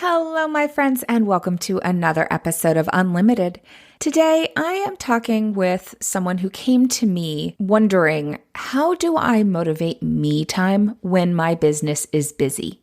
Hello, my friends, and welcome to another episode of Unlimited. Today, I am talking with someone who came to me wondering, how do I motivate me time when my business is busy?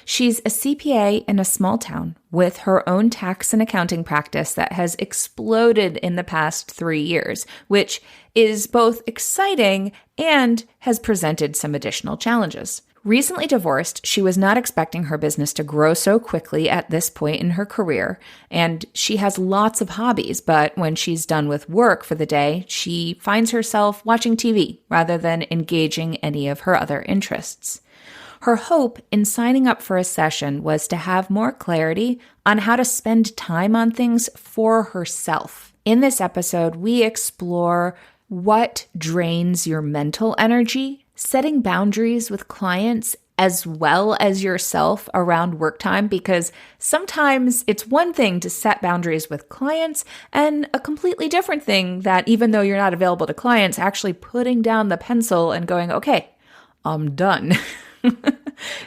She's a CPA in a small town with her own tax and accounting practice that has exploded in the past 3 years, which is both exciting and has presented some additional challenges. Recently divorced, she was not expecting her business to grow so quickly at this point in her career, and she has lots of hobbies, but when she's done with work for the day, she finds herself watching TV rather than engaging any of her other interests. Her hope in signing up for a session was to have more clarity on how to spend time on things for herself. In this episode, we explore what drains your mental energy, setting boundaries with clients as well as yourself around work time, because sometimes it's one thing to set boundaries with clients and a completely different thing that even though you're not available to clients, actually putting down the pencil and going, okay, I'm done.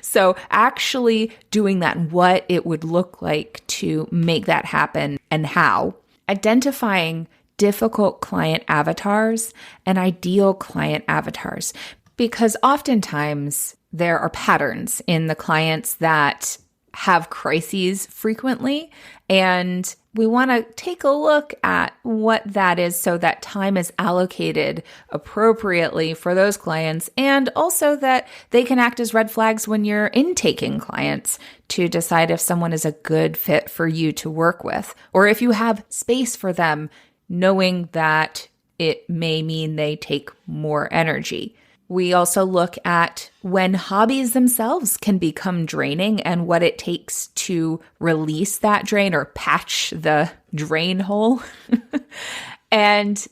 So actually doing that, what it would look like to make that happen and how. Identifying difficult client avatars and ideal client avatars. Because oftentimes there are patterns in the clients that have crises frequently, and we want to take a look at what that is so that time is allocated appropriately for those clients, and also that they can act as red flags when you're intaking clients to decide if someone is a good fit for you to work with, or if you have space for them, knowing that it may mean they take more energy. We also look at when hobbies themselves can become draining and what it takes to release that drain or patch the drain hole. And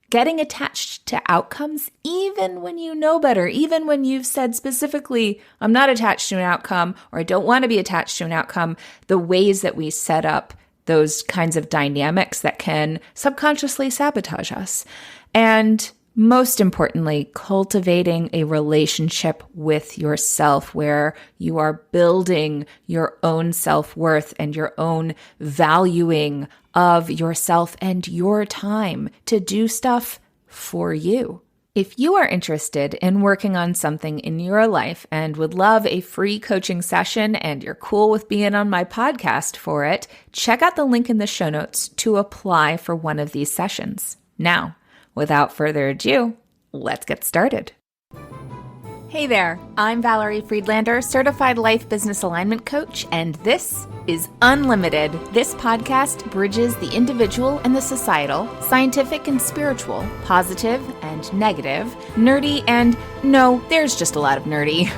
getting attached to outcomes, even when you know better, even when you've said specifically, I'm not attached to an outcome, or I don't want to be attached to an outcome, the ways that we set up those kinds of dynamics that can subconsciously sabotage us. And most importantly, cultivating a relationship with yourself where you are building your own self-worth and your own valuing of yourself and your time to do stuff for you. If you are interested in working on something in your life and would love a free coaching session and you're cool with being on my podcast for it, check out the link in the show notes to apply for one of these sessions. Now, without further ado, let's get started. Hey there, I'm Valerie Friedlander, Certified Life Business Alignment Coach, and this is Unlimited. This podcast bridges the individual and the societal, scientific and spiritual, positive and negative, nerdy and no, there's just a lot of nerdy.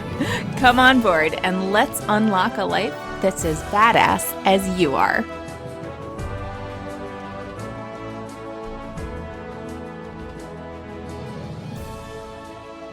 Come on board and let's unlock a life that's as badass as you are.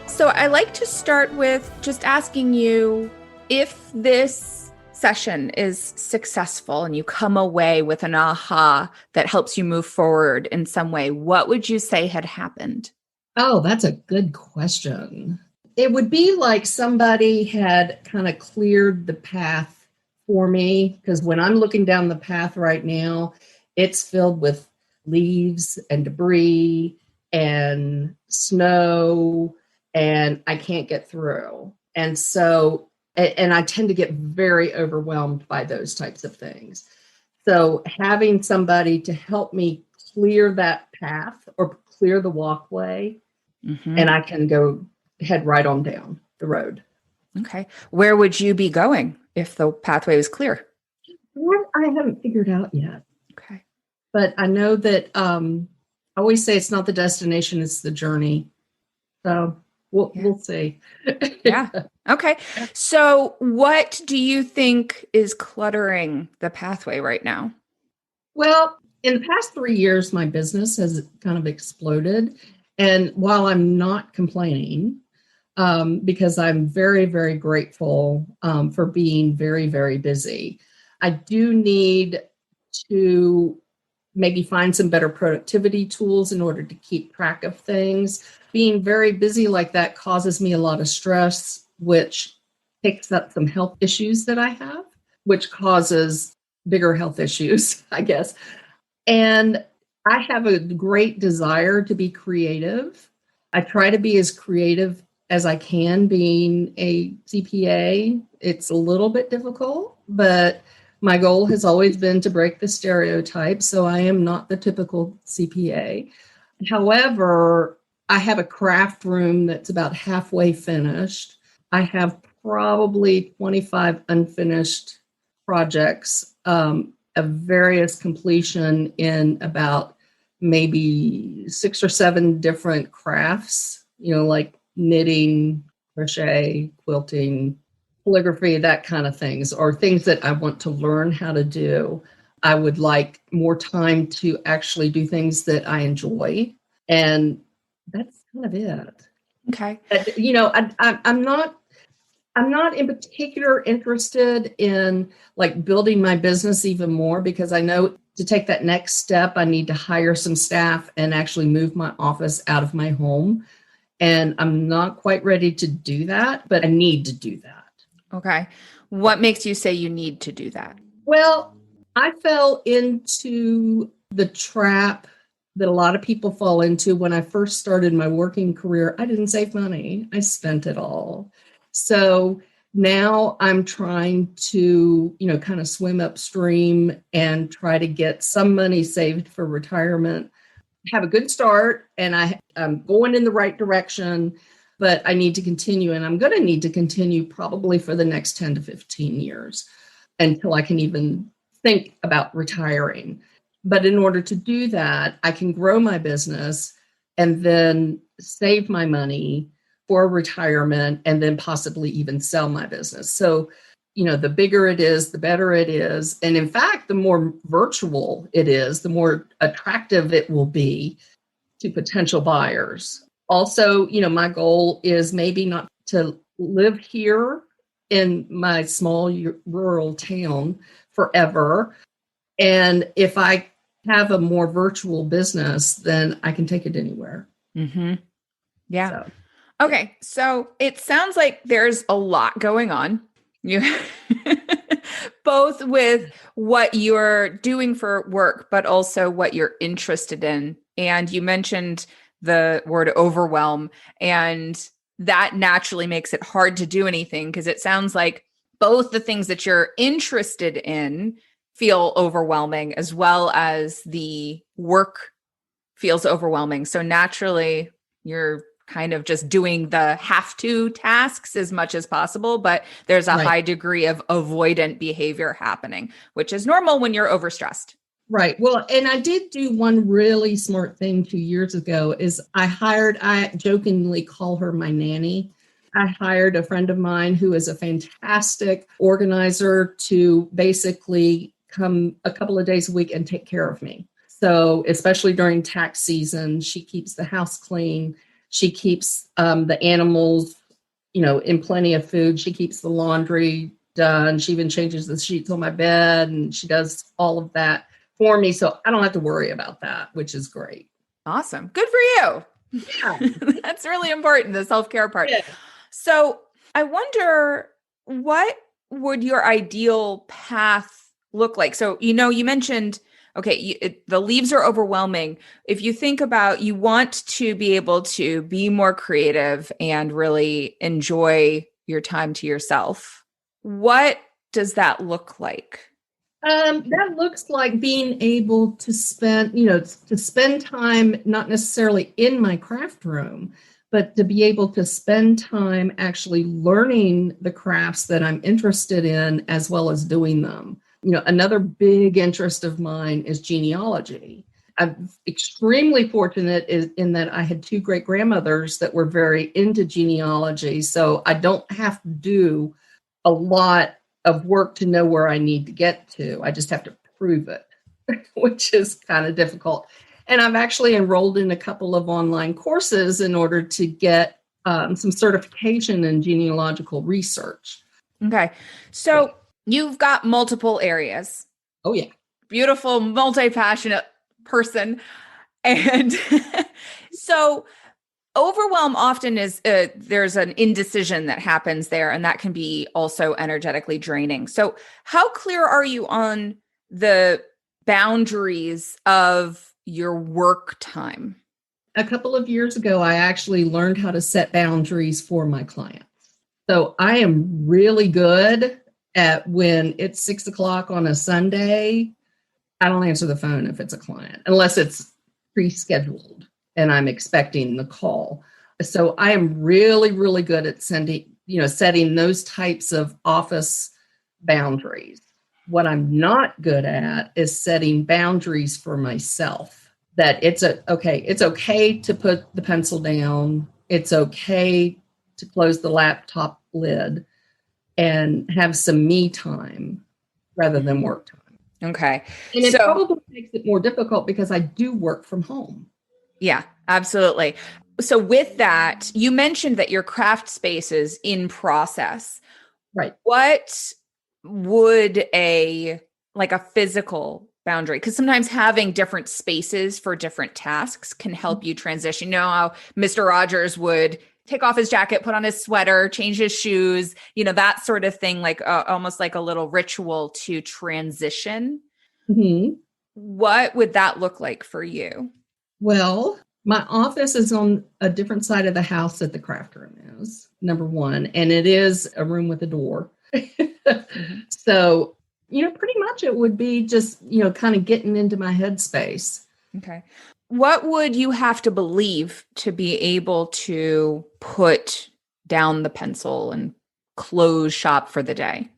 So I like to start with just asking you, if this session is successful and you come away with an aha that helps you move forward in some way, what would you say had happened? Oh, that's a good question. It would be like somebody had kind of cleared the path for me, because when I'm looking down the path right now, it's filled with leaves and debris and snow, and I can't get through. And so, and I tend to get very overwhelmed by those types of things. So having somebody to help me clear that path or clear the walkway, and I can go head right on down the road. Okay. Where would you be going if the pathway was clear? What I haven't figured out yet. Okay. But I know that I always say it's not the destination, it's the journey. So we'll see. Yeah. Okay. So what do you think is cluttering the pathway right now? Well, in the past 3 years, my business has kind of exploded. And while I'm not complaining, because I'm very, very grateful for being very, very busy, I do need to maybe find some better productivity tools in order to keep track of things. Being very busy like that causes me a lot of stress, which picks up some health issues that I have. which causes bigger health issues, I guess. And I have a great desire to be creative. I try to be as creative as I can being a CPA. It's a little bit difficult, but my goal has always been to break the stereotype. So I am not the typical CPA. However, I have a craft room that's about halfway finished. I have probably 25 unfinished projects of various completion in about maybe 6 or 7 different crafts, like knitting, crochet, quilting, calligraphy, that kind of things, or things that I want to learn how to do. I would like more time to actually do things that I enjoy. And that's kind of it. Okay. I'm not in particular interested in like building my business even more, because I know to take that next step, I need to hire some staff and actually move my office out of my home. And I'm not quite ready to do that, but I need to do that. Okay. What makes you say you need to do that? Well, I fell into the trap that a lot of people fall into. When I first started my working career, I didn't save money. I spent it all. So now I'm trying to, kind of swim upstream and try to get some money saved for retirement, have a good start, and I'm going in the right direction, but I need to continue. And I'm going to need to continue probably for the next 10 to 15 years until I can even think about retiring. But in order to do that, I can grow my business and then save my money for retirement and then possibly even sell my business. So, the bigger it is, the better it is. And in fact, the more virtual it is, the more attractive it will be to potential buyers. Also, my goal is maybe not to live here in my small rural town forever. And if I have a more virtual business, then I can take it anywhere. Mm-hmm. Yeah. So, okay. So it sounds like there's a lot going on. You both with what you're doing for work, but also what you're interested in. And you mentioned the word overwhelm, and that naturally makes it hard to do anything, because it sounds like both the things that you're interested in feel overwhelming, as well as the work feels overwhelming. So naturally, you're kind of just doing the have to tasks as much as possible, but there's a high degree of avoidant behavior happening, which is normal when you're overstressed. Right. Well, and I did do one really smart thing 2 years ago is I jokingly call her my nanny. I hired a friend of mine who is a fantastic organizer to basically come a couple of days a week and take care of me. So especially during tax season, she keeps the house clean. She keeps the animals, in plenty of food. She keeps the laundry done. She even changes the sheets on my bed, and she does all of that for me. So I don't have to worry about that, which is great. Awesome. Good for you. Yeah. That's really important, the self-care part. Yeah. So I wonder, what would your ideal path look like? So, you mentioned, okay, the leaves are overwhelming. If you think about, you want to be able to be more creative and really enjoy your time to yourself. What does that look like? That looks like being able to spend time, not necessarily in my craft room, but to be able to spend time actually learning the crafts that I'm interested in, as well as doing them. Another big interest of mine is genealogy. I'm extremely fortunate in that I had 2 great grandmothers that were very into genealogy. So I don't have to do a lot of work to know where I need to get to. I just have to prove it, which is kind of difficult. And I've actually enrolled in a couple of online courses in order to get some certification in genealogical research. Okay. So you've got multiple areas. Oh, yeah. Beautiful, multi-passionate person. And so overwhelm often is there's an indecision that happens there, and that can be also energetically draining. So how clear are you on the boundaries of your work time? A couple of years ago, I actually learned how to set boundaries for my clients. So I am really good at when it's 6 o'clock on a Sunday, I don't answer the phone if it's a client, unless it's pre-scheduled and I'm expecting the call. So I am really, really good at setting those types of office boundaries. What I'm not good at is setting boundaries for myself. That it's okay to put the pencil down. It's okay to close the laptop lid and have some me time rather than work time. Okay. And it probably makes it more difficult because I do work from home. Yeah, absolutely. So with that, you mentioned that your craft space is in process. Right. What would a physical boundary, because sometimes having different spaces for different tasks can help you transition. You know how Mr. Rogers would take off his jacket, put on his sweater, change his shoes, that sort of thing, like almost like a little ritual to transition. Mm-hmm. What would that look like for you? Well, my office is on a different side of the house that the craft room is, number one, and it is a room with a door. Mm-hmm. So, pretty much it would be just, kind of getting into my headspace. Okay. What would you have to believe to be able to put down the pencil and close shop for the day?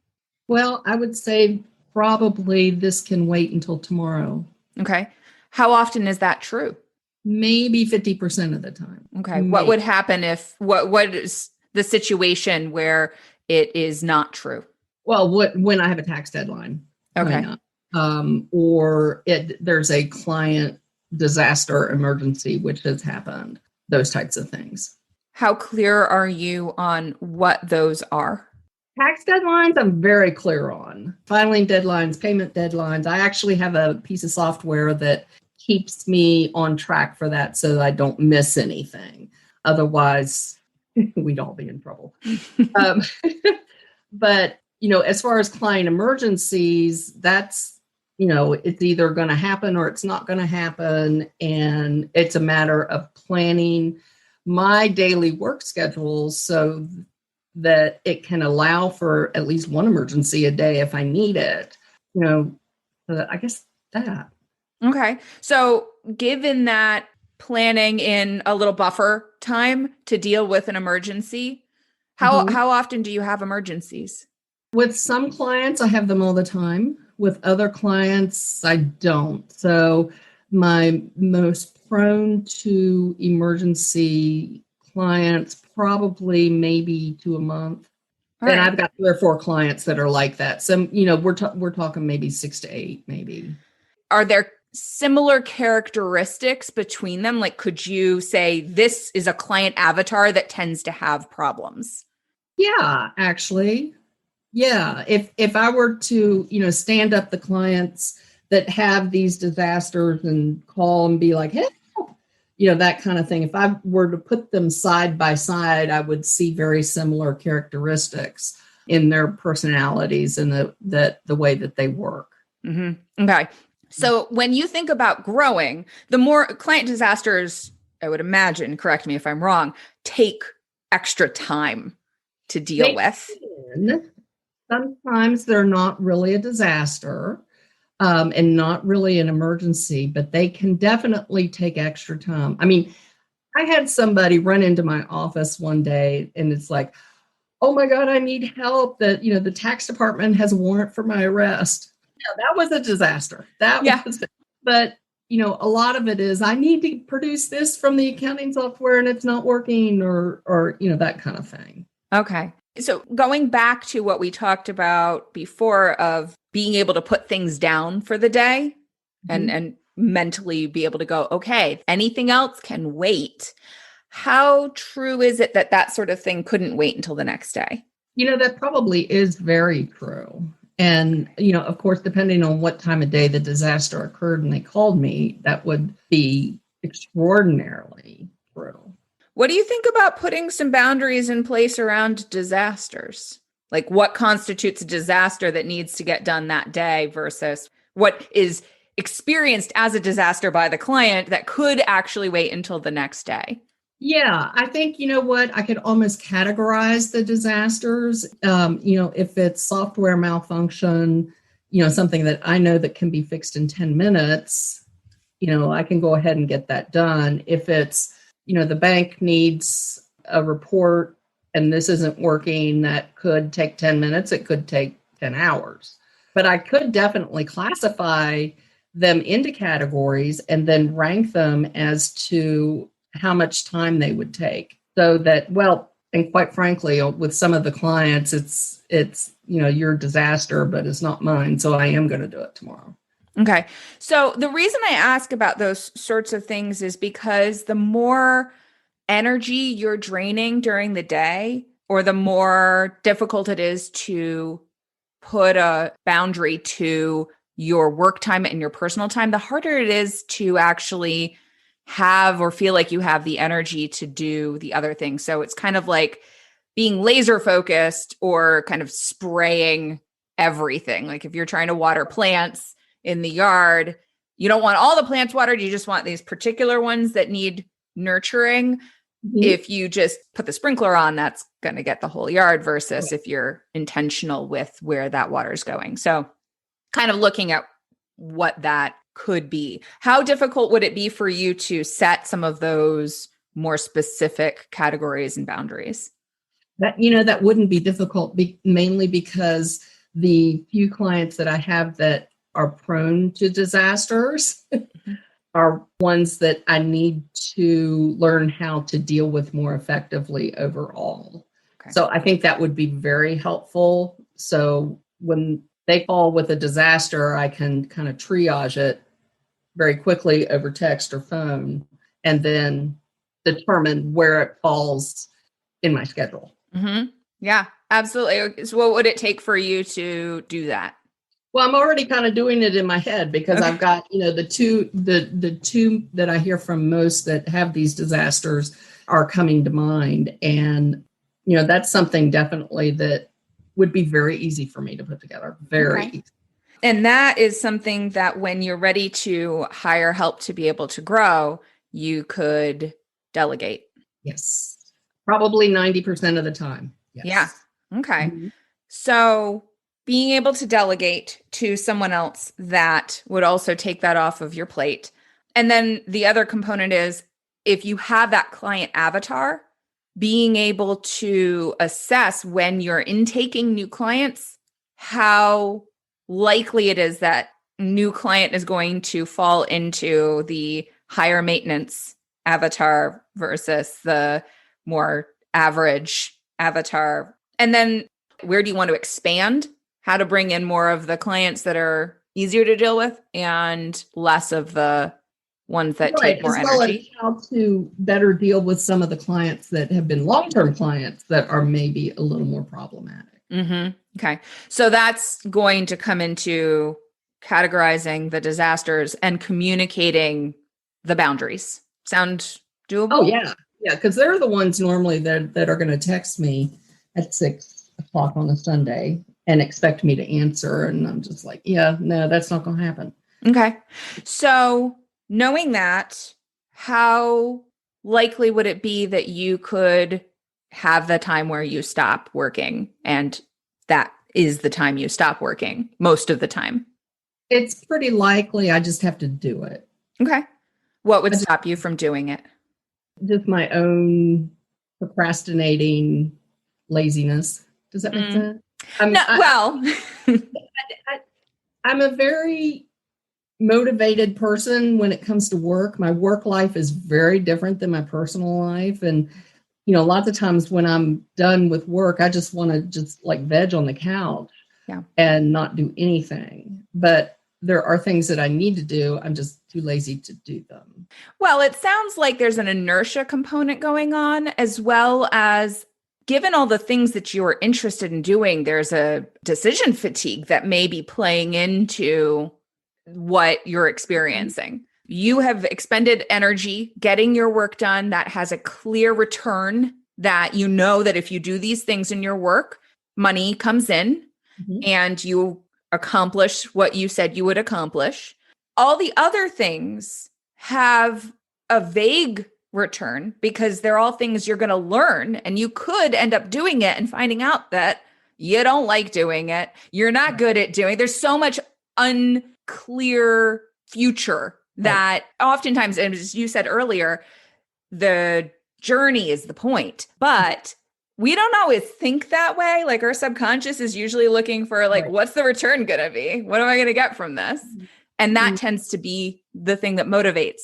Well, I would say probably this can wait until tomorrow. Okay. How often is that true? Maybe 50% of the time. Okay. Maybe. What would happen if, what is the situation where it is not true? Well, when I have a tax deadline. Okay. Or there's a client disaster emergency, which has happened, those types of things. How clear are you on what those are? Tax deadlines, I'm very clear on. Filing deadlines, payment deadlines. I actually have a piece of software that keeps me on track for that so that I don't miss anything. Otherwise, we'd all be in trouble. But, as far as client emergencies, that's, it's either going to happen or it's not going to happen. And it's a matter of planning my daily work schedule so that it can allow for at least one emergency a day if I need it. I guess that. Okay. So given that planning in a little buffer time to deal with an emergency, how often do you have emergencies? With some clients, I have them all the time. With other clients, I don't. So my most prone to emergency clients, probably maybe 2 a month. All and right. I've got 3 or 4 clients that are like that. So, we're talking maybe 6 to 8, maybe. Are there similar characteristics between them? Like, could you say this is a client avatar that tends to have problems? Yeah, actually. Yeah. If I were to, stand up the clients that have these disasters and call and be like, hey, that kind of thing. If I were to put them side by side, I would see very similar characteristics in their personalities and the way that they work. Mm-hmm. Okay. So when you think about growing, the more client disasters, I would imagine, correct me if I'm wrong, take extra time to deal with. Sometimes they're not really a disaster. And not really an emergency, but they can definitely take extra time. I mean, I had somebody run into my office one day and it's like, oh my God, I need help. That, the tax department has a warrant for my arrest. Yeah, that was a disaster. But, a lot of it is I need to produce this from the accounting software and it's not working or that kind of thing. Okay. So going back to what we talked about before of being able to put things down for the day and mentally be able to go, okay, anything else can wait. How true is it that sort of thing couldn't wait until the next day? That probably is very true. And, of course, depending on what time of day the disaster occurred and they called me, that would be extraordinarily true. What do you think about putting some boundaries in place around disasters? Like what constitutes a disaster that needs to get done that day versus what is experienced as a disaster by the client that could actually wait until the next day? Yeah, I think, you know what, I could almost categorize the disasters. If it's software malfunction, something that I know that can be fixed in 10 minutes, I can go ahead and get that done. If it's, the bank needs a report and this isn't working, that could take 10 minutes, it could take 10 hours. But I could definitely classify them into categories and then rank them as to how much time they would take. So that, well, and quite frankly, with some of the clients, it's your disaster, but it's not mine. So I am going to do it tomorrow. Okay. So the reason I ask about those sorts of things is because the more energy you're draining during the day, or the more difficult it is to put a boundary to your work time and your personal time, the harder it is to actually have or feel like you have the energy to do the other things. So it's kind of like being laser focused or kind of spraying everything. Like if you're trying to water plants in the yard, you don't want all the plants watered. You just want these particular ones that need nurturing. Mm-hmm. If you just put the sprinkler on, that's going to get the whole yard versus if you're intentional with where that water is going. So kind of looking at what that could be. How difficult would it be for you to set some of those more specific categories and boundaries? That wouldn't be difficult, mainly because the few clients that I have that are prone to disasters are ones that I need to learn how to deal with more effectively overall. Okay. So I think that would be very helpful. So when they fall with a disaster, I can kind of triage it very quickly over text or phone and then determine where it falls in my schedule. Mm-hmm. Yeah, absolutely. So what would it take for you to do that? Well, I'm already kind of doing it in my head because I've got, the two that I hear from most that have these disasters are coming to mind. And, that's something definitely that would be very easy for me to put together. Very easy. And that is something that when you're ready to hire help to be able to grow, you could delegate. Yes. Probably 90% of the time. Yes. Yeah. Okay. Mm-hmm. So being able to delegate to someone else that would also take that off of your plate. And then the other component is if you have that client avatar, being able to assess when you're intaking new clients, how likely it is that new client is going to fall into the higher maintenance avatar versus the more average avatar. And then where do you want to expand? How to bring in more of the clients that are easier to deal with and less of the ones that take more energy. As how to better deal with some of the clients that have been long-term clients that are maybe a little more problematic. Mm-hmm. Okay. So that's going to come into categorizing the disasters and communicating the boundaries. Sound doable? Oh, yeah. Yeah, because they're the ones normally that are going to text me at 6:00 on a Sunday and expect me to answer. And I'm just like, yeah, no, that's not going to happen. Okay. So knowing that, how likely would it be that you could have the time where you stop working and that is the time you stop working most of the time? It's pretty likely. I just have to do it. Okay. What would stop you from doing it? Just my own procrastinating laziness. Does that make sense? I'm a very motivated person when it comes to work. My work life is very different than my personal life. And, lots of times when I'm done with work, I just want to just like veg on the couch and not do anything. But there are things that I need to do. I'm just too lazy to do them. Well, it sounds like there's an inertia component going on, as well as given all the things that you're interested in doing, there's a decision fatigue that may be playing into what you're experiencing. you have expended energy getting your work done that has a clear return, that you know that if you do these things in your work, money comes in and you accomplish what you said you would accomplish. All the other things have a vague return because they're all things you're going to learn, and you could end up doing it and finding out that you don't like doing it. You're not good at doing it. There's so much unclear future that oftentimes, and as you said earlier, the journey is the point. But we don't always think that way. Like, our subconscious is usually looking for, like, what's the return going to be? What am I going to get from this? And that tends to be the thing that motivates.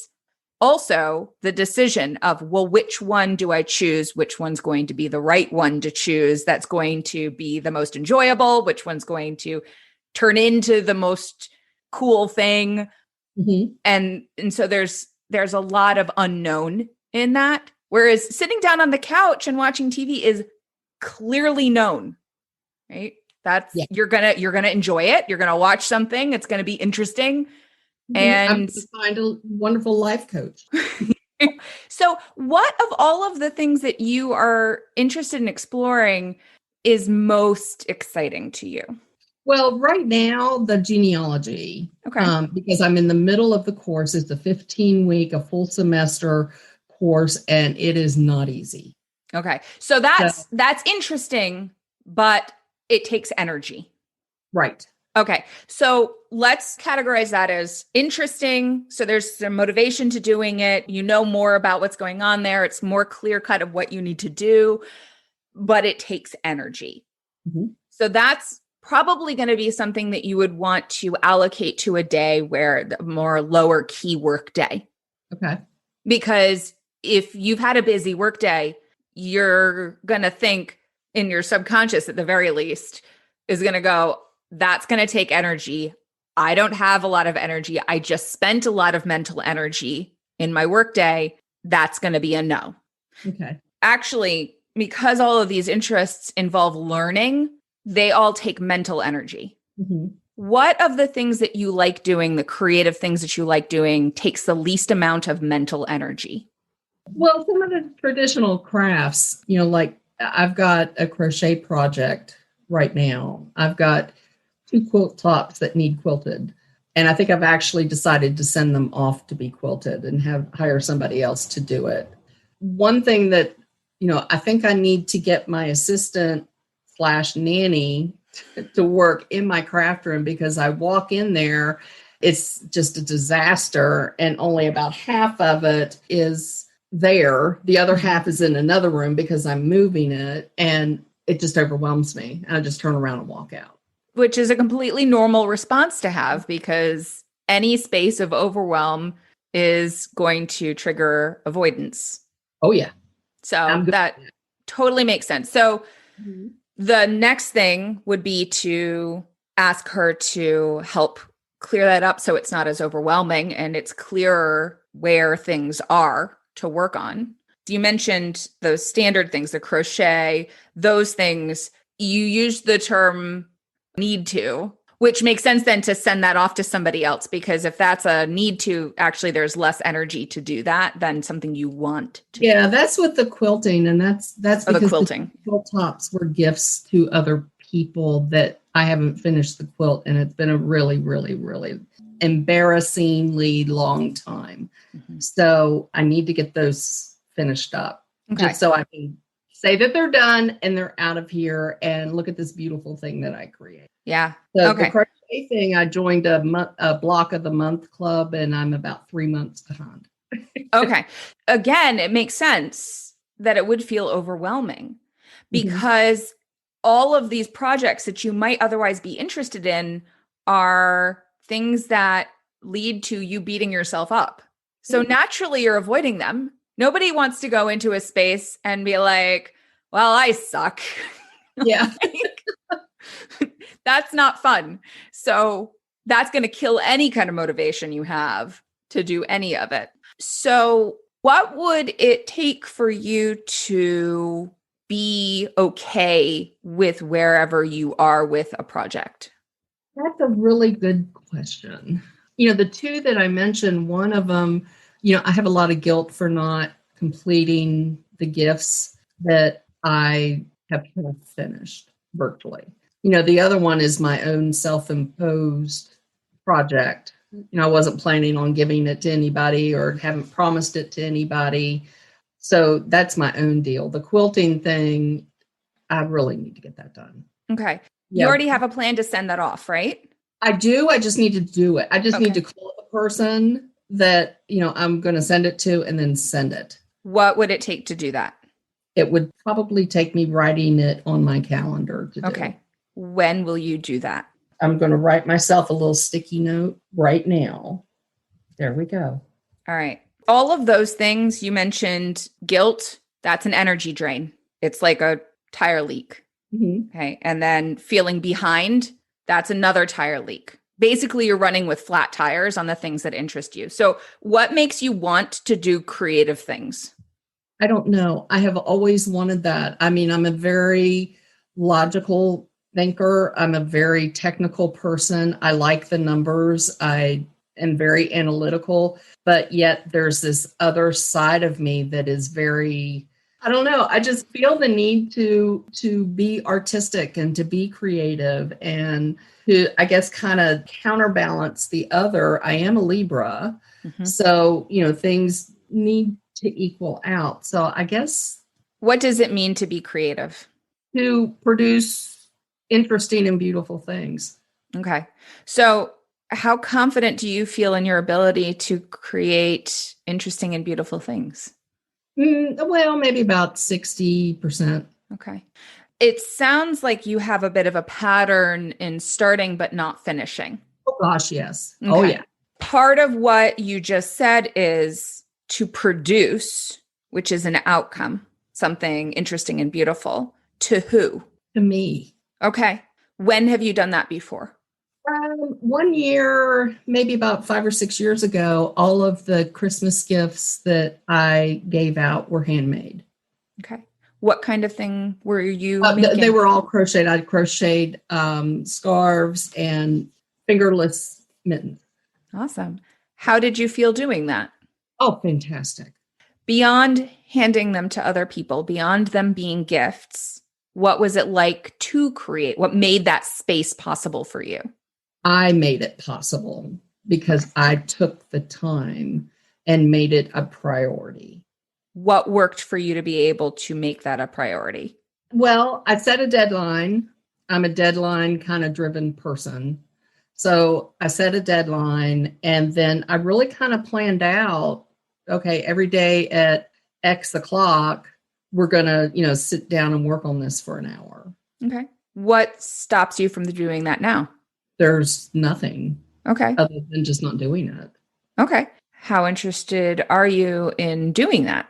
Also, the decision of, well, which one do I choose? Which one's going to be the right one to choose? That's going to be the most enjoyable. Which one's going to turn into the most cool thing? And so there's a lot of unknown in that. Whereas sitting down on the couch and watching TV is clearly known, right? That's you're gonna enjoy it. You're gonna watch something. It's gonna be interesting. And I'm gonna find a wonderful life coach. So, what of all of the things that you are interested in exploring is most exciting to you? Well, right now, the genealogy, because I'm in the middle of the course. It's a 15-week, a full semester course, and it is not easy. Okay. So that's interesting, but it takes energy. Right. Okay. So let's categorize that as interesting. So there's some motivation to doing it. You know more about what's going on there. It's more clear cut of what you need to do, but it takes energy. So that's probably going to be something that you would want to allocate to a day where the more lower key work day. Okay. Because if you've had a busy work day, you're going to think in your subconscious, at the very least, is going to go, that's going to take energy. I don't have a lot of energy. I just spent a lot of mental energy in my work day. That's going to be a no. Okay. Actually, because all of these interests involve learning, they all take mental energy. What of the things that you like doing, the creative things that you like doing, takes the least amount of mental energy? Well, some of the traditional crafts, like I've got a crochet project right now. I've got 2 quilt tops that need quilted. And I think I've actually decided to send them off to be quilted and hire somebody else to do it. One thing that, I think I need to get my assistant/nanny to work in my craft room, because I walk in there, it's just a disaster. And only about half of it is there. The other half is in another room because I'm moving it, and it just overwhelms me. I just turn around and walk out. Which is a completely normal response to have, because any space of overwhelm is going to trigger avoidance. Oh, yeah. So that totally makes sense. So the next thing would be to ask her to help clear that up so it's not as overwhelming and it's clearer where things are to work on. You mentioned those standard things, the crochet, those things. You used the term need to, which makes sense then to send that off to somebody else, because if that's a need to, actually there's less energy to do that than something you want to do. That's with the quilting, and that's because the quilting. The quilt tops were gifts to other people that I haven't finished the quilt, and it's been a really, really, really embarrassingly long time. So I need to get those finished up, just so I can say that they're done and they're out of here, and look at this beautiful thing that I created. Yeah. So the crochet thing, I joined a block of the month club, and I'm about 3 months behind. Okay. Again, it makes sense that it would feel overwhelming, because all of these projects that you might otherwise be interested in are things that lead to you beating yourself up. So naturally you're avoiding them. Nobody wants to go into a space and be like, well, I suck. Yeah. That's not fun. So that's going to kill any kind of motivation you have to do any of it. So what would it take for you to be okay with wherever you are with a project? That's a really good question. The two that I mentioned, one of them, I have a lot of guilt for not completing the gifts that I have finished virtually. The other one is my own self-imposed project. I wasn't planning on giving it to anybody or haven't promised it to anybody. So that's my own deal. The quilting thing, I really need to get that done. Okay. You Yeah, already have a plan to send that off, right? I do. I just need to do it. I just need Okay. to call the person that, I'm going to send it to and then send it. What would it take to do that? It would probably take me writing it on my calendar to do. Okay. When will you do that? I'm going to write myself a little sticky note right now. There we go. All right. All of those things you mentioned, guilt, that's an energy drain. It's like a tire leak. Mm-hmm. Okay. And then feeling behind, that's another tire leak. Basically, you're running with flat tires on the things that interest you. So, what makes you want to do creative things? I don't know. I have always wanted that. I mean, I'm a very logical thinker. I'm a very technical person. I like the numbers. I am very analytical, but yet there's this other side of me that is very, I don't know. I just feel the need to be artistic and to be creative and to, I guess, kind of counterbalance the other. I am a Libra. Mm-hmm. So, things need to equal out. So I guess. What does it mean to be creative? To produce interesting and beautiful things. Okay. So how confident do you feel in your ability to create interesting and beautiful things? Well, maybe about 60%. Okay. It sounds like you have a bit of a pattern in starting but not finishing. Oh, gosh, yes. Okay. Oh, yeah. Part of what you just said is to produce, which is an outcome, something interesting and beautiful. To who? To me. Okay. When have you done that before? 1 year, maybe about 5 or 6 years ago, all of the Christmas gifts that I gave out were handmade. Okay. What kind of thing were you making? They were all crocheted. I crocheted scarves and fingerless mittens. Awesome. How did you feel doing that? Oh, fantastic. Beyond handing them to other people, beyond them being gifts, what was it like to create? What made that space possible for you? I made it possible because I took the time and made it a priority. What worked for you to be able to make that a priority? Well, I set a deadline. I'm a deadline kind of driven person. So I set a deadline and then I really kind of planned out, okay, every day at X o'clock, we're going to, sit down and work on this for an hour. Okay. What stops you from doing that now? There's nothing. Okay. Other than just not doing it. Okay. How interested are you in doing that?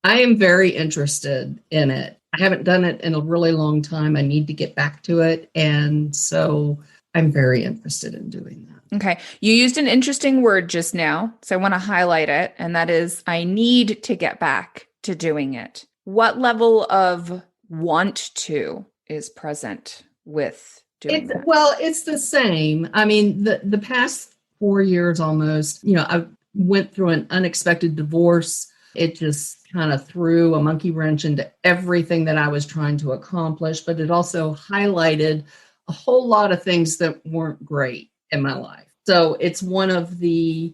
I am very interested in it. I haven't done it in a really long time. I need to get back to it. And so I'm very interested in doing that. Okay. You used an interesting word just now, so I want to highlight it. And that is, I need to get back to doing it. What level of want to is present with doing that? Well, it's the same. I mean, the past 4 years almost, I went through an unexpected divorce. It just kind of threw a monkey wrench into everything that I was trying to accomplish, but it also highlighted a whole lot of things that weren't great in my life. So it's one of the,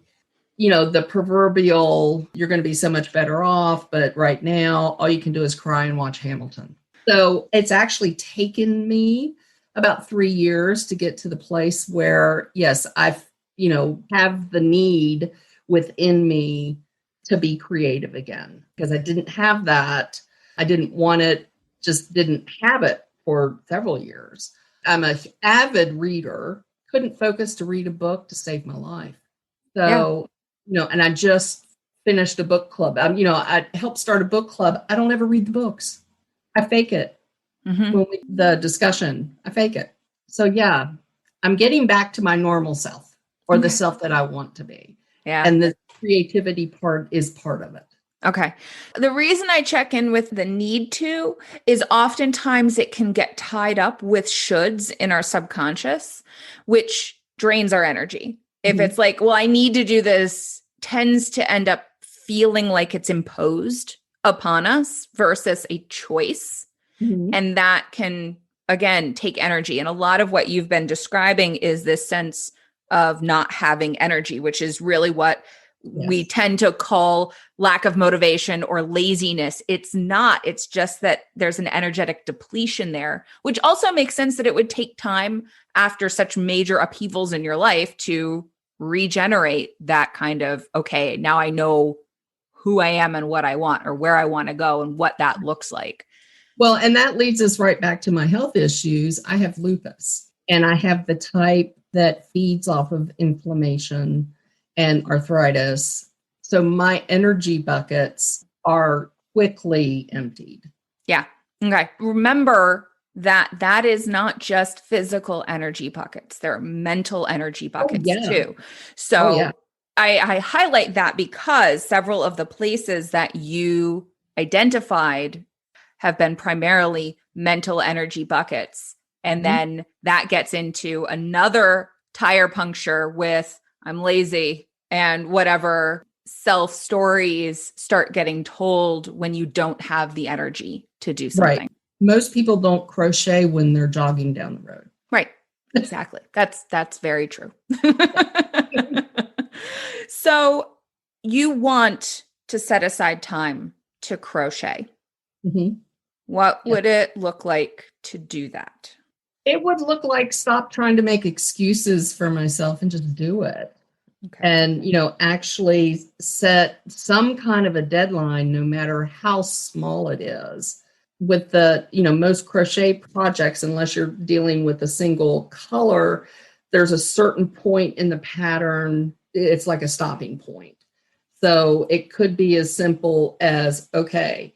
the proverbial, you're going to be so much better off, but right now, all you can do is cry and watch Hamilton. So it's actually taken me about 3 years to get to the place where, yes, I've, have the need within me to be creative again, because I didn't have that. I didn't want it, just didn't have it for several years. I'm an avid reader, couldn't focus to read a book to save my life. So, and I just finished a book club. I helped start a book club. I don't ever read the books. I fake it. Mm-hmm. When the discussion, I fake it. So yeah, I'm getting back to my normal self or the self that I want to be. Yeah. And the creativity part is part of it. Okay. The reason I check in with the need to is oftentimes it can get tied up with shoulds in our subconscious, which drains our energy. If it's like, well, I need to do this, tends to end up feeling like it's imposed upon us versus a choice. Mhm. And that can, again, take energy. And a lot of what you've been describing is this sense of not having energy, which is really what we Yes. tend to call lack of motivation or laziness. It's not. It's just that there's an energetic depletion there, which also makes sense that it would take time after such major upheavals in your life to regenerate that kind of, okay, now I know who I am and what I want or where I want to go and what that looks like. Well, and that leads us right back to my health issues. I have lupus, and I have the type that feeds off of inflammation and arthritis. So my energy buckets are quickly emptied. Yeah. Okay. Remember that that is not just physical energy buckets. There are mental energy buckets too. So I highlight that because several of the places that you identified have been primarily mental energy buckets. And then that gets into another tire puncture with I'm lazy and whatever self stories start getting told when you don't have the energy to do something. Right. Most people don't crochet when they're jogging down the road. Right. Exactly. That's very true. So you want to set aside time to crochet. Mm-hmm. What would it look like to do that? It would look like stop trying to make excuses for myself and just do it. Okay. And, actually set some kind of a deadline, no matter how small it is. With the, most crochet projects, unless you're dealing with a single color, there's a certain point in the pattern. It's like a stopping point. So it could be as simple as, okay,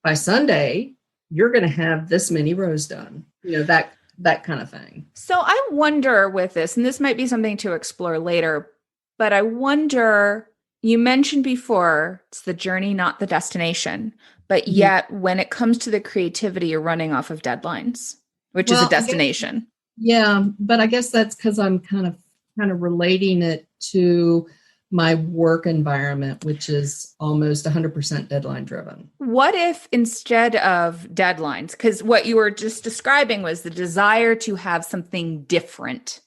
by Sunday, you're going to have this many rows done, that kind of thing. So I wonder with this, and this might be something to explore later, but I wonder, you mentioned before, it's the journey, not the destination. But yet when it comes to the creativity, you're running off of deadlines, which is a destination. But I guess that's because I'm kind of relating it to my work environment, which is almost 100% deadline driven. What if instead of deadlines, because what you were just describing was the desire to have something different.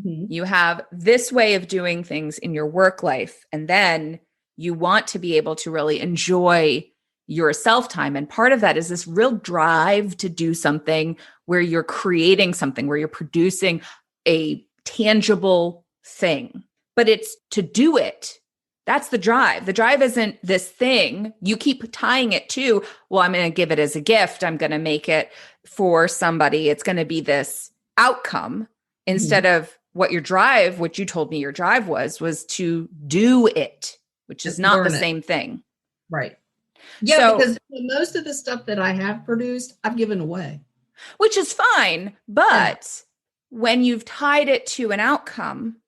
You have this way of doing things in your work life, and then you want to be able to really enjoy your self-time. And part of that is this real drive to do something where you're creating something, where you're producing a tangible thing. But it's to do it. That's the drive. The drive isn't this thing. You keep tying it to, well, I'm going to give it as a gift. I'm going to make it for somebody. It's going to be this outcome instead of what your drive, what you told me your drive was to do it, which is not the same thing. Right. Yeah, because most of the stuff that I have produced, I've given away. Which is fine. But when you've tied it to an outcome,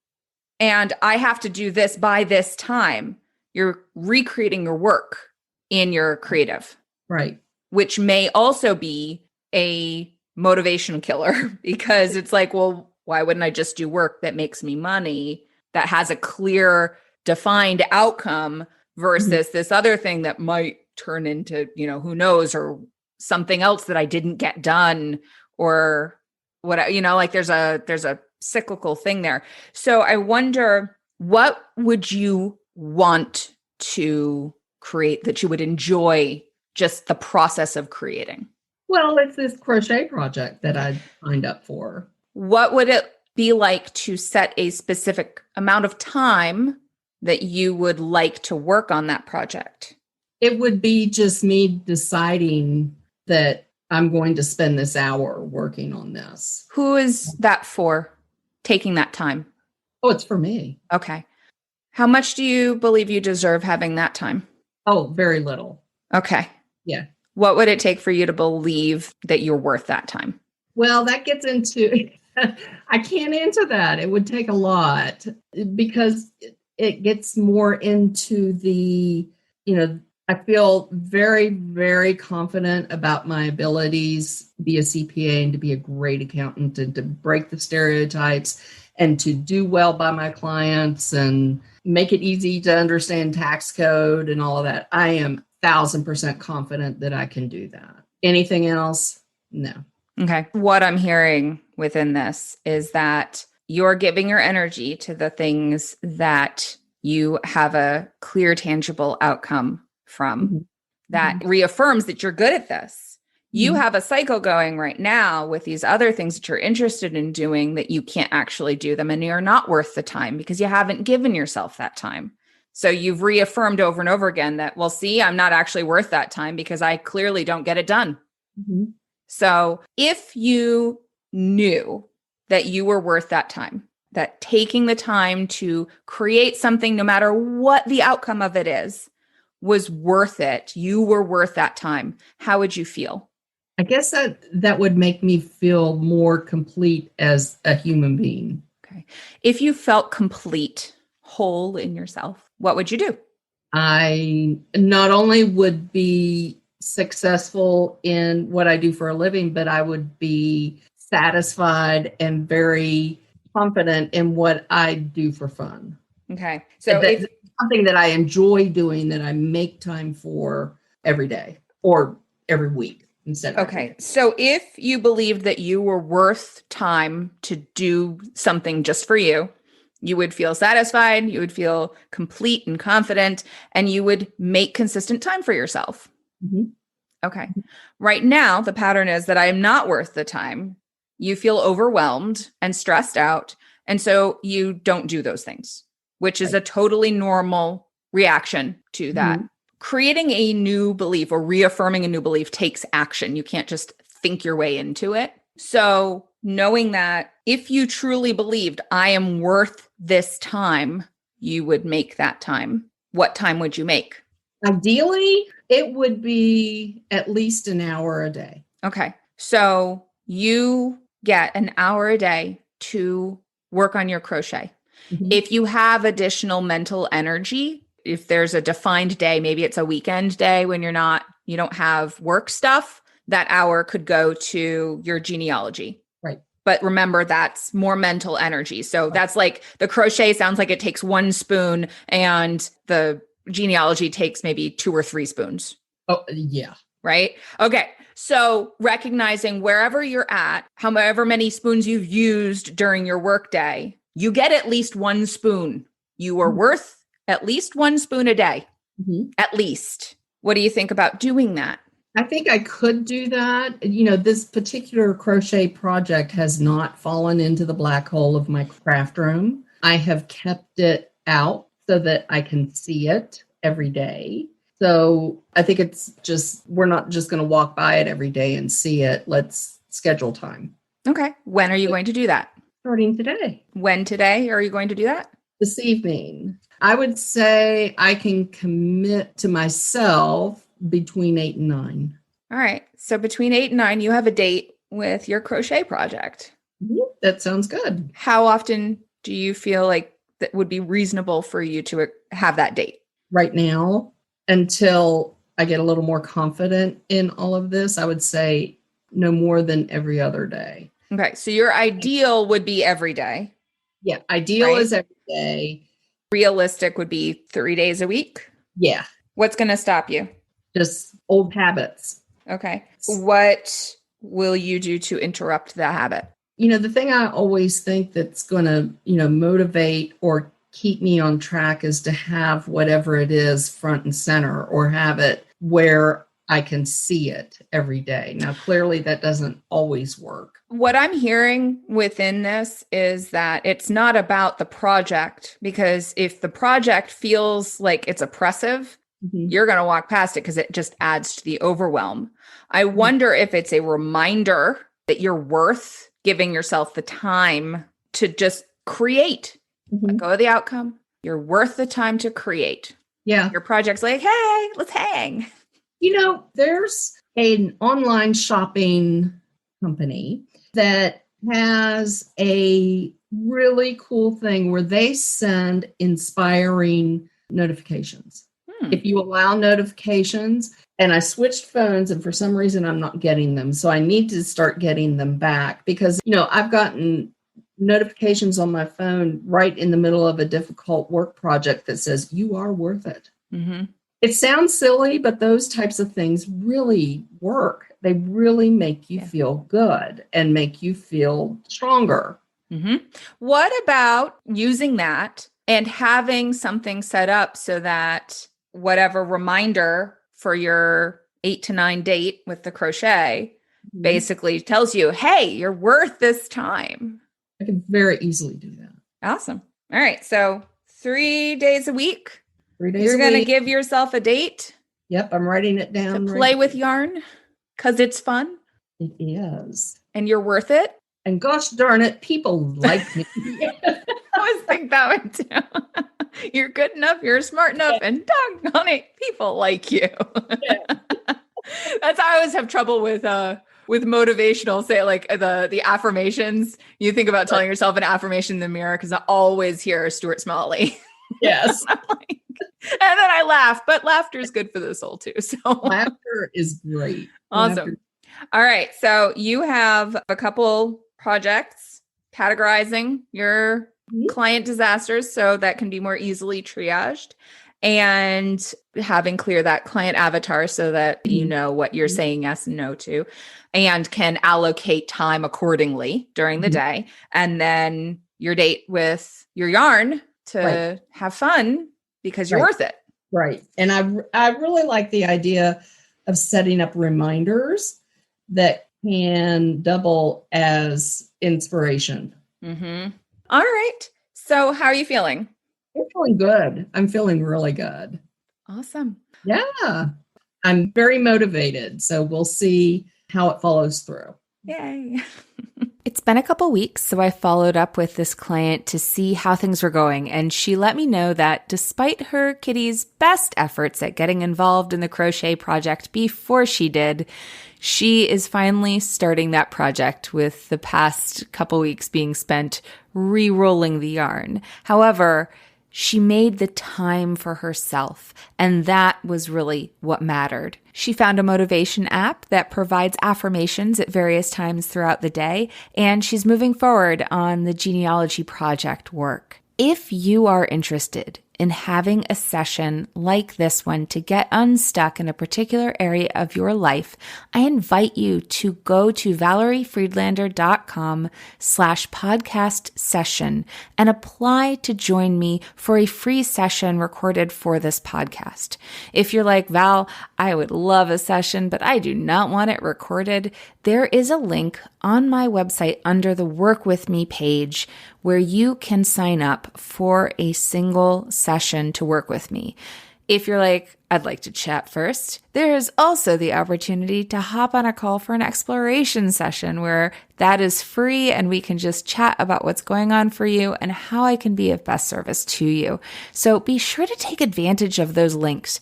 and I have to do this by this time, you're recreating your work in your creative. Right. Which may also be a motivation killer because it's like, well, why wouldn't I just do work that makes me money, that has a clear, defined outcome versus this other thing that might turn into, who knows, or something else that I didn't get done or what, like there's a cyclical thing there. So I wonder, what would you want to create that you would enjoy just the process of creating? Well, it's this crochet project that I signed up for. What would it be like to set a specific amount of time that you would like to work on that project? It would be just me deciding that I'm going to spend this hour working on this. Who is that for, taking that time? Oh, it's for me. Okay. How much do you believe you deserve having that time? Oh, very little. Okay. Yeah. What would it take for you to believe that you're worth that time? Well, that gets into, I can't answer that. It would take a lot because it gets more into the, I feel very, very confident about my abilities to be a CPA and to be a great accountant and to break the stereotypes and to do well by my clients and make it easy to understand tax code and all of that. I am 1,000% confident that I can do that. Anything else? No. Okay. What I'm hearing within this is that you're giving your energy to the things that you have a clear, tangible outcome from. Mm-hmm. That reaffirms that you're good at this. You have a cycle going right now with these other things that you're interested in doing that you can't actually do them, and you're not worth the time because you haven't given yourself that time. So you've reaffirmed over and over again that, well, see, I'm not actually worth that time because I clearly don't get it done. Mm-hmm. So if you knew that you were worth that time, that taking the time to create something, no matter what the outcome of it is, was worth it, you were worth that time, how would you feel? I guess that would make me feel more complete as a human being. Okay. If you felt complete, whole in yourself, what would you do? I not only would be successful in what I do for a living, but I would be satisfied and very confident in what I do for fun. Okay. So if something that I enjoy doing, that I make time for every day or every week instead of okay. So if you believed that you were worth time to do something just for you, you would feel satisfied, you would feel complete and confident, and you would make consistent time for yourself. Mm-hmm. Okay. Right now, the pattern is that I am not worth the time. You feel overwhelmed and stressed out. And so you don't do those things, which is a totally normal reaction to that. Mm-hmm. Creating a new belief or reaffirming a new belief takes action. You can't just think your way into it. So knowing that if you truly believed I am worth this time, you would make that time. What time would you make? Ideally, it would be at least an hour a day. Okay. So you get an hour a day to work on your crochet. Mm-hmm. If you have additional mental energy, if there's a defined day, maybe it's a weekend day when you don't have work stuff, that hour could go to your genealogy. Right. But remember, that's more mental energy. So that's like the crochet sounds like it takes 1 spoon and the genealogy takes maybe 2 or 3 spoons. Oh, yeah. Right? Okay. So recognizing wherever you're at, however many spoons you've used during your workday, you get at least 1 spoon. You are worth at least 1 spoon a day. Mm-hmm. At least. What do you think about doing that? I think I could do that. This particular crochet project has not fallen into the black hole of my craft room. I have kept it out so that I can see it every day. So I think it's just, we're not just going to walk by it every day and see it. Let's schedule time. Okay. When are you going to do that? Starting today. When today are you going to do that? This evening. I would say I can commit to myself between 8 and 9. All right. So between 8 and 9, you have a date with your crochet project. That sounds good. How often do you feel like that would be reasonable for you to have that date? Right now, until I get a little more confident in all of this, I would say no more than every other day. Okay. So your ideal would be every day. Yeah. Ideal is every day. Realistic would be 3 days a week. Yeah. What's going to stop you? Just old habits. Okay. What will you do to interrupt that habit? The thing I always think that's going to, motivate or keep me on track is to have whatever it is front and center, or have it where I can see it every day. Now, clearly that doesn't always work. What I'm hearing within this is that it's not about the project, because if the project feels like it's oppressive, you're going to walk past it because it just adds to the overwhelm. I wonder if it's a reminder that you're worth giving yourself the time to just create. Let go of the outcome. You're worth the time to create. Yeah. Your project's like, hey, let's hang. There's an online shopping company that has a really cool thing where they send inspiring notifications. If you allow notifications, and I switched phones and for some reason I'm not getting them. So I need to start getting them back because, I've gotten notifications on my phone right in the middle of a difficult work project that says, you are worth it. Mm-hmm. It sounds silly, but those types of things really work. They really make you feel good and make you feel stronger. Mm-hmm. What about using that and having something set up so that whatever reminder for your 8 to 9 date with the crochet basically tells you, hey, you're worth this time? I can very easily do that. Awesome. All right. So 3 days a week. 3 days You're a going to week. give yourself a date. Yep, I'm writing it down. To play with yarn because it's fun. It is. And you're worth it. And gosh darn it, people like me. I always think that one too. You're good enough, you're smart enough, and doggone it, people like you. That's how I always have trouble with motivational, say like the affirmations. You think about telling yourself an affirmation in the mirror because I always hear Stuart Smalley. Yes. And then I laugh, but laughter is good for the soul too. So laughter is great. Awesome. All right. So you have a couple projects categorizing your client disasters so that can be more easily triaged, and having clear that client avatar so that you know what you're saying yes and no to, and can allocate time accordingly during the day. And then your date with your yarn to have fun because you're worth it. Right. And I really like the idea of setting up reminders that can double as inspiration. Mm-hmm. All right. So how are you feeling? I'm feeling good. I'm feeling really good. Awesome. Yeah. I'm very motivated. So we'll see how it follows through. Yay. It's been a couple weeks, so I followed up with this client to see how things were going, and she let me know that despite her kitty's best efforts at getting involved in the crochet project before she did, she is finally starting that project, with the past couple weeks being spent re-rolling the yarn. However, she made the time for herself, and that was really what mattered. She found a motivation app that provides affirmations at various times throughout the day, and she's moving forward on the genealogy project work. If you are interested in having a session like this one to get unstuck in a particular area of your life, I invite you to go to valeriefriedlander.com/podcast session and apply to join me for a free session recorded for this podcast. If you're like, Val, I would love a session, but I do not want it recorded, there is a link on my website under the Work With Me page where you can sign up for a single session to work with me. If you're like, I'd like to chat first, there is also the opportunity to hop on a call for an exploration session where that is free and we can just chat about what's going on for you and how I can be of best service to you. So be sure to take advantage of those links.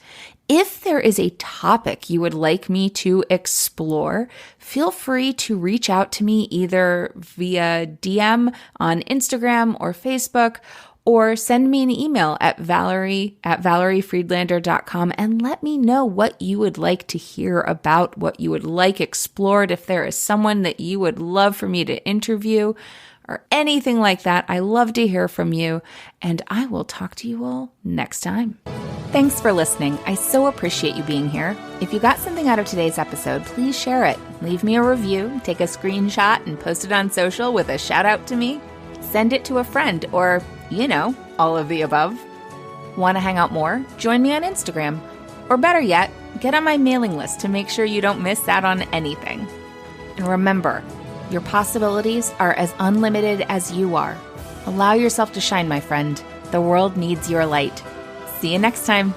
If there is a topic you would like me to explore, feel free to reach out to me either via DM on Instagram or Facebook, or send me an email at valeriefriedlander.com and let me know what you would like to hear about, what you would like explored, if there is someone that you would love for me to interview or anything like that. I love to hear from you, and I will talk to you all next time. Thanks for listening. I so appreciate you being here. If you got something out of today's episode, please share it. Leave me a review, take a screenshot, and post it on social with a shout out to me. Send it to a friend, or, all of the above. Want to hang out more? Join me on Instagram. Or better yet, get on my mailing list to make sure you don't miss out on anything. And remember, your possibilities are as unlimited as you are. Allow yourself to shine, my friend. The world needs your light. See you next time.